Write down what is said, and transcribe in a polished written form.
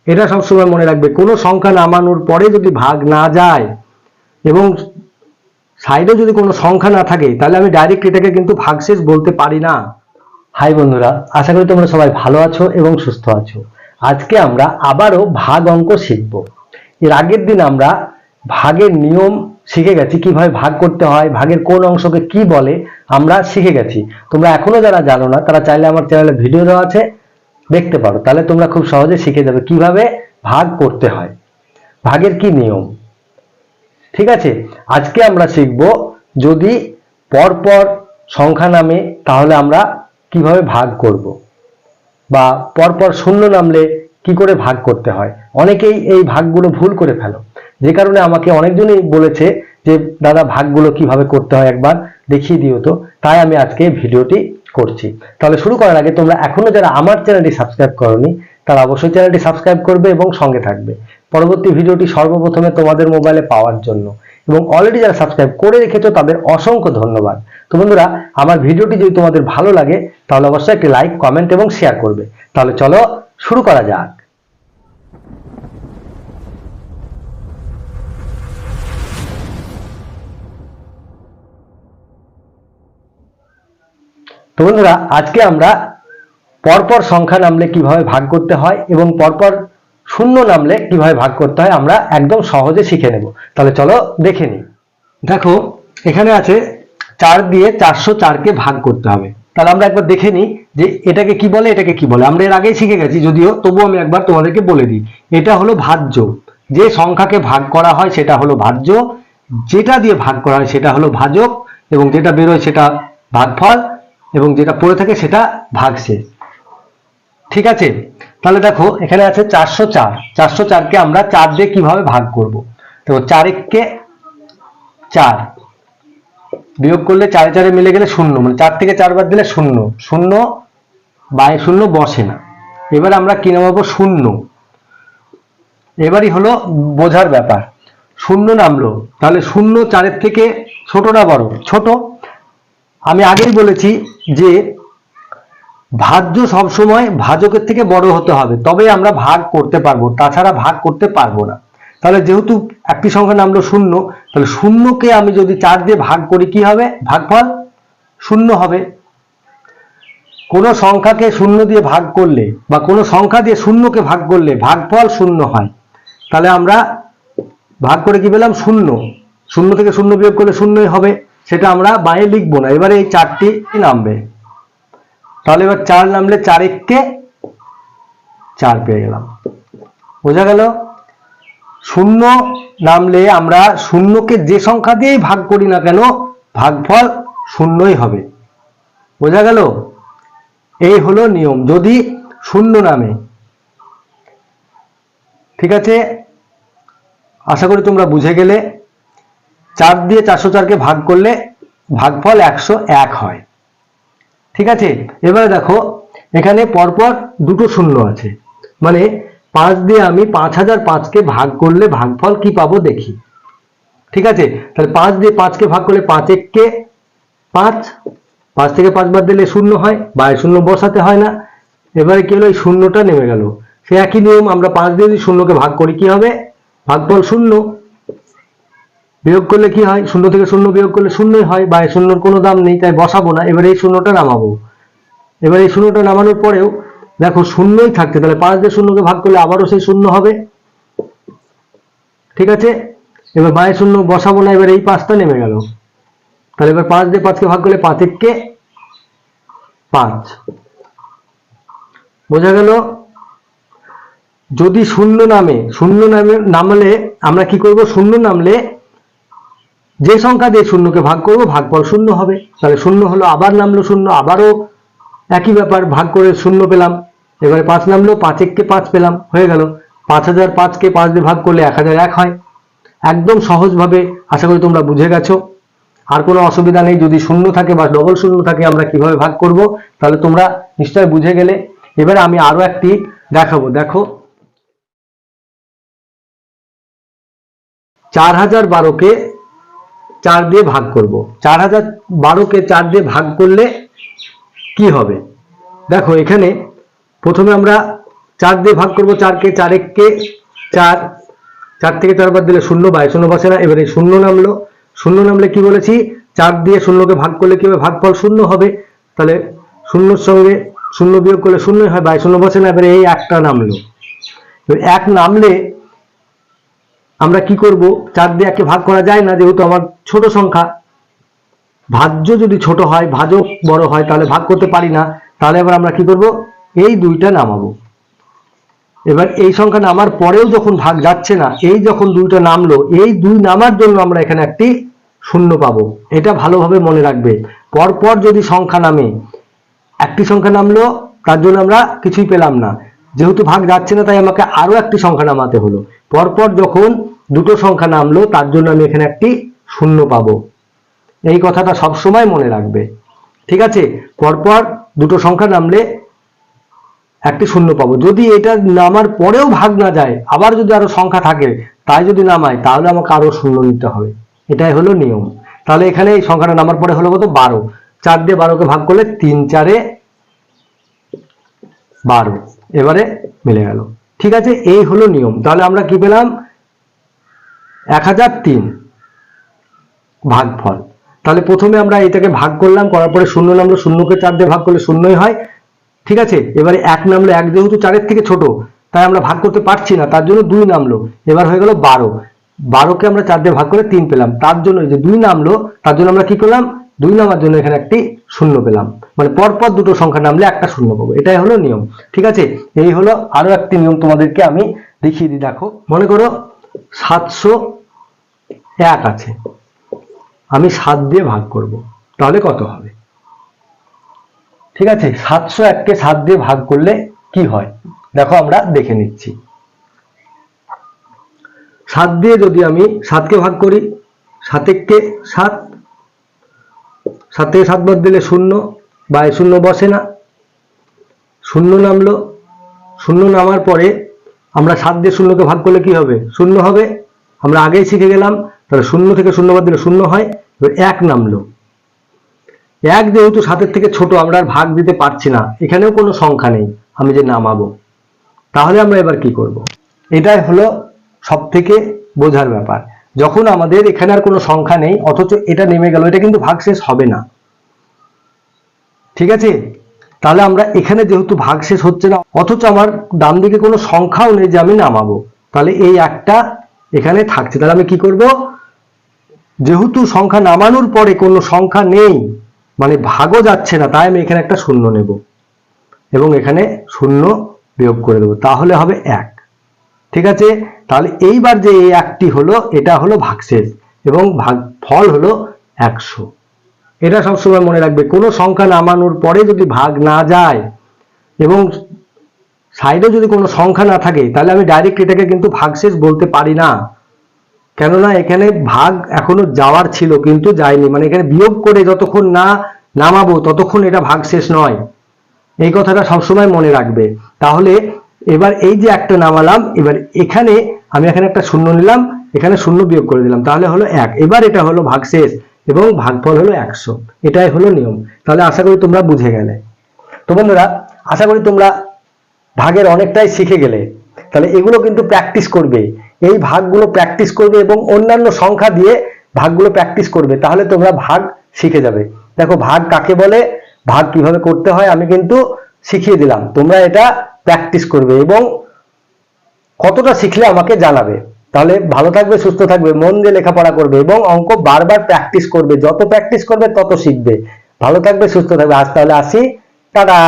এটা সবসময় মনে রাখবে, কোনো সংখ্যা নামানোর পরে যদি ভাগ না যায় এবং সাইডে যদি কোনো সংখ্যা না থাকে তাহলে আমি ডাইরেক্ট এটাকে কিন্তু ভাগশেষ বলতে পারি না। হাই বন্ধুরা, আশা করি তোমরা সবাই ভালো আছো এবং সুস্থ আছো। আজকে আমরা আবারও ভাগ অঙ্ক শিখব। এর আগের দিন আমরা ভাগের নিয়ম শিখে গেছি, কিভাবে ভাগ করতে হয়, ভাগের কোন অংশকে কি বলে আমরা শিখে গেছি। তোমরা এখনো যারা জানো না তারা চাইলে আমার চ্যানেলে ভিডিও দেওয়া আছে, দেখতে পারো, তাহলে তোমরা খুব সহজে শিখে যাবে কিভাবে ভাগ করতে হয়, ভাগের কি নিয়ম। ঠিক আছে, আজকে আমরা শিখব যদি পরপর সংখ্যা নামে তাহলে আমরা কিভাবে ভাগ করব, বা পরপর শূন্য নামলে কি করে ভাগ করতে হয়। অনেকেই এই ভাগগুলো ভুল করে ফেলো, যে কারণে আমাকে অনেকজনই বলেছে যে দাদা ভাগগুলো কিভাবে করতে হয় একবার দেখিয়ে দিও তো, তাই আমি আজকে ভিডিওটি করছি। তাহলে শুরু করার আগে তোমরা এখনো যারা আমার চ্যানেলটি সাবস্ক্রাইব করোনি তারা অবশ্যই চ্যানেলটি সাবস্ক্রাইব করবে এবং সঙ্গে থাকবে পরবর্তী ভিডিওটি সর্বপ্রথমে তোমাদের মোবাইলে পাওয়ার জন্য। এবং অলরেডি যারা সাবস্ক্রাইব করে রেখেছো তাদের অসংখ্য ধন্যবাদ। তো বন্ধুরা, আমার ভিডিওটি যদি তোমাদের ভালো লাগে তাহলে অবশ্যই একটি লাইক, কমেন্ট এবং শেয়ার করবে। তাহলে চলো শুরু করা যাক। তো বন্ধুরা, আজকে আমরা পরপর সংখ্যা নামলে কিভাবে ভাগ করতে হয় এবং পরপর শূন্য নামলে কিভাবে ভাগ করতে হয় আমরা একদম সহজে শিখে নেব। তাহলে চলো দেখে নিই। দেখো, এখানে আছে 4 দিয়ে 404কে ভাগ করতে হবে। তাহলে আমরা একবার দেখে নিই যে এটাকে কি বলে, এটাকে কি বলে। আমরা এর আগেই শিখে গেছি যদিও, তবুও আমি একবার তোমাদেরকে বলে দিই। এটা হলো ভাজ্য, যে সংখ্যাকে ভাগ করা হয় সেটা হলো ভাজ্য, যেটা দিয়ে ভাগ করা হয় সেটা হলো ভাজক, এবং যেটা বেরোয় সেটা ভাগফল, এবং যেটা পড়ে থাকে সেটা ভাগশেষ। ঠিক আছে, তাহলে দেখো এখানে আছে 404। 404কে আমরা 4 দিয়ে কিভাবে ভাগ করব। তো 4 কে 4, বিয়োগ করলে 4 4 মিলে গেলে 0, মানে 4 থেকে 4 বাদ দিলে 0, 0 বাই 0 বসে না। এবার আমরা কি নামাবো, 0। এবারই হলো বোঝার ব্যাপার, 0 নামলো, তাহলে 0 4 থেকে ছোট না বড়? ছোট। আমি আগেই বলেছি যে ভাজ্য সবসময় ভাজকের থেকে বড় হতে হবে, তবে আমরা ভাগ করতে পারবো, তাছাড়া ভাগ করতে পারবো না। তাহলে যেহেতু একটি সংখ্যা নামলো 0, তাহলে 0কে আমি যদি 4 দিয়ে ভাগ করি কি হবে, ভাগফল 0 হবে। কোন সংখ্যাকে 0 দিয়ে ভাগ করলে বা কোন সংখ্যা দিয়ে 0কে ভাগ করলে ভাগফল 0 হয়। তাহলে আমরা ভাগ করে কি পেলাম, 0। 0 থেকে 0 বিয়োগ করলে 0ই হবে, সেটা আমরা বাইরে লিখবো না। এবারে এই 4টি নামবে, তাহলে এবার 4 নামলে 4 কে 4 পেয়ে গেলাম। বোঝা গেল? 0 নামলে আমরা 0কে যে সংখ্যা দিয়েই ভাগ করি না কেন ভাগফল 0ই হবে। বোঝা গেল? এই হলো নিয়ম যদি 0 নামে। ঠিক আছে, আশা করি তোমরা বুঝে গেলে। 4 দিয়ে 404কে ভাগ করলে ভাগফল 101 হয়। ঠিক আছে, এবারে দেখো এখানে পরপর দুটো শূন্য আছে, মানে 5 দিয়ে আমি 5005কে ভাগ করলে ভাগফল কি পাবো দেখি। ঠিক আছে, তাহলে 5 দিয়ে 5কে ভাগ করলে 5 কে 5, 5 থেকে 5 বাদ দিলে 0 হয়, বাইরে 0 বসাতে হয় না। এবারে কি হলো, এই শূন্যটা নেমে গেল। সে একই নিয়ম, আমরা 5 দিয়ে যদি 0কে ভাগ করি কি হবে, ভাগফল 0। বিয়োগ করলে কি হয়, 0 থেকে 0 বিয়োগ করলে 0ই হয়, বাইরে 0-র কোনো দাম নেই, তাই বসাবো না। এবারে এই 0টা নামাবো। এবার এই 0টা নামানোর পরেও দেখো 0ই থাকছে, তাহলে 5 দিয়ে 0কে ভাগ করলে আবারও সেই 0 হবে। ঠিক আছে, এবার বাইরে 0 বসাবো না, এবার এই 5টা নেমে গেল। তাহলে এবার 5 দিয়ে 5কে ভাগ করলে 5 কে 5। বোঝা গেল? যদি 0 নামলে আমরা কি করব, 0 নামলে যে সংখ্যা দিয়ে 0কে ভাগ করব ভাগফল 0 হবে। তাহলে 0 হলো, আবার নামলো 0, আবারও একই ব্যাপার, ভাগ করে 0 পেলাম। এবারে 5 নামলো, 5 কে 5 পেলাম, হয়ে গেল। 5005কে 5 দিয়ে ভাগ করলে 1001 হয়। একদম সহজভাবে আশা করি তোমরা বুঝে গেছো, আর কোনো অসুবিধা নেই। যদি 0 থাকে বা ডবল 0 থাকে আমরা কিভাবে ভাগ করব তাহলে তোমরা নিশ্চয়ই বুঝে গেলে। এবারে আমি আরো একটি দেখাবো। দেখো, 4012কে 4 দিয়ে ভাগ করব। 4012কে 4 দিয়ে ভাগ করলে কি হবে, দেখো এখানে প্রথমে আমরা 4 দিয়ে ভাগ করবো, 4কে, 4 এককে 4, 4 থেকে 4 বাদ দিলে 0, বাই 0 বসে না। এবারে 0 নামলো, 0 নামলে কি বলেছি, 4 দিয়ে 0কে ভাগ করলে কি হবে, ভাগফল 0 হবে। তাহলে 0 সঙ্গে 0 বিয়োগ করলে 0 হয়, বাই 0 বসে না। এবারে এই একটা নামলো, 1 নামলে আমরা কি করব, 4 দিয়ে 1কে ভাগ করা যায় না, যেহেতু আমার ছোট সংখ্যা। ভাজ্য যদি ছোট হয়, ভাজক বড় হয়, তাহলে ভাগ করতে পারি না। তাহলে এবার আমরা কি করব, এই 2টা নামাবো। এবার এই সংখ্যা নামার পরেও যখন ভাগ যাচ্ছে না, এই যখন 2টা নামলো, এই 2 নামার জন্য আমরা এখানে একটি 0 পাবো। এটা ভালোভাবে মনে রাখবে। পরপর যদি সংখ্যা নামে, একটি সংখ্যা নামলো, তার জন্য আমরা কিছুই পেলাম না, যেহেতু ভাগ যাচ্ছে না তাই আমাকে আরো একটি সংখ্যা নামাতে হলো। পরপর যখন দুটো সংখ্যা নামলো, তার জন্য আমি এখানে একটি 0 পাবো। এই কথাটা সবসময় মনে রাখবে, ঠিক আছে? পরপর দুটো সংখ্যা নামলে একটি 0 পাবো। যদি এটা নামার পরেও ভাগ না যায়, আবার যদি আরো সংখ্যা থাকে, তাই যদি নামায়, তাহলে আমাকে আরো 0 নিতে হবে। এটাই হলো নিয়ম। তাহলে এখানে এই সংখ্যাটা নামার পরে হলো কত, 12। 4 দিয়ে 12কে ভাগ করলে 3 4 12, এবারে মিলে গেল। ঠিক আছে, এই হলো নিয়ম। তাহলে আমরা কি পেলাম, 1003 ভাগফল। তাহলে প্রথমে আমরা এটাকে ভাগ করলাম, করার পরে 0 নামলো, 0কে 4 দিয়ে ভাগ করলে 0ই হয়। ঠিক আছে, এবারে 1 নামলো, 1 যেহেতু 4-এর থেকে ছোট, তাই আমরা ভাগ করতে পারছি না, তার জন্য 2 নামলো। এবার হয়ে গেল 12, 12কে আমরা 4 দিয়ে ভাগ করে 3 পেলাম। তার জন্য যে 2 নামলো, তার জন্য আমরা কি করলাম, 2 নামার জন্য এখানে একটি 0 পেলাম। মানে পরপর দুটো সংখ্যা নামলে একটা 0 পাবো। এটাই হলো নিয়ম। ঠিক আছে, এই হলো আরো একটি নিয়ম, তোমাদেরকে আমি দেখিয়ে দিই। দেখো, মনে করো 701 আছে, আমি 7 দিয়ে ভাগ করব, তাহলে কত হবে? ঠিক আছে, 701কে 7 দিয়ে ভাগ করলে কি হয় দেখো, আমরা দেখে নিচ্ছি। 7 দিয়ে যদি আমি 7কে ভাগ করি, 7 এককে 7, 7 থেকে 7 বাদ দিলে 0, বাই 0 বসে না। 0 নামলো, 0 নামার পরে আমরা 7 দিয়ে 0কে ভাগ করলে কি হবে, 0 হবে। আমরা আগেই শিখে গেলাম। তাহলে 0 থেকে 0 বাদ দিলে 0 হয়। এবার 1 নামলো, 1 যেহেতু 7-এর থেকে ছোট, আমরা আর ভাগ দিতে পারছি না, এখানেও কোনো সংখ্যা নেই আমি যে নামাবো। তাহলে আমরা এবার কি করব, এটাই হলো সব থেকে বোঝার ব্যাপার। যখন আমাদের এখানে আর কোনো সংখ্যা নেই, অথচ এটা নেমে গেল, এটা কিন্তু ভাগশেষ হবে না। ঠিক আছে, তাহলে আমরা এখানে যেহেতু ভাগশেষ হচ্ছে না, অথচ আমার ডান দিকে কোনো সংখ্যাও নেই যে আমি নামাবো, তাহলে এই একটা এখানে থাকছে। তাহলে আমি কি করব, যেহেতু সংখ্যা নামানোর পরে কোনো সংখ্যা নেই, মানে ভাগও যাচ্ছে না, তাই আমি এখানে একটা 0 নেব এবং এখানে 0 বিয়োগ করে দেবো, তাহলে হবে 1। ঠিক আছে, তাহলে এইবার যে এই একটি হলো, এটা হলো ভাগশেষ এবং ভাগফল হলো 100। এটা সবসময় মনে রাখবে, কোনো সংখ্যা নামানোর পরে যদি ভাগ না যায় এবং সাইডে যদি কোনো সংখ্যা না থাকে, তাহলে আমি ডাইরেক্ট এটাকে কিন্তু ভাগশেষ বলতে পারি না। কেননা এখানে ভাগ এখনো যাওয়ার ছিল কিন্তু যায়নি, মানে এখানে বিয়োগ করে যতক্ষণ না নামাবো ততক্ষণ এটা ভাগশেষ নয়। এই কথাটা সবসময় মনে রাখবে। তাহলে এবার এই যে একটা নামালাম, এবার এখানে আমি এখানে একটা 0 নিলাম, এখানে 0 বিয়োগ করে দিলাম, তাহলে হলো 1। এবার এটা হলো ভাগশেষ এবং ভাগফল হলো 100। এটাই হলো নিয়ম। তাহলে আশা করি তোমরা বুঝে গেলে। তো বন্ধুরা, আশা করি তোমরা ভাগের অনেকটাই শিখে গেলে। তাহলে এগুলো কিন্তু প্র্যাকটিস করবে, এই ভাগগুলো প্র্যাকটিস করবে এবং অন্যান্য সংখ্যা দিয়ে ভাগগুলো প্র্যাকটিস করবে, তাহলে তোমরা ভাগ শিখে যাবে। দেখো, ভাগ কাকে বলে, ভাগ কিভাবে করতে হয় আমি কিন্তু শিখিয়ে দিলাম। তোমরা এটা প্র্যাকটিস করবে এবং কতটা শিখলে আমাকে জানাবে। তাহলে ভালো থাকবে, সুস্থ থাকবে, মন দিয়ে লেখাপড়া করবে এবং অঙ্ক বারবার প্র্যাকটিস করবে। যত প্র্যাকটিস করবে তত শিখবে। ভালো থাকবে, সুস্থ থাকবে। আজ তাহলে আসি, টাটা।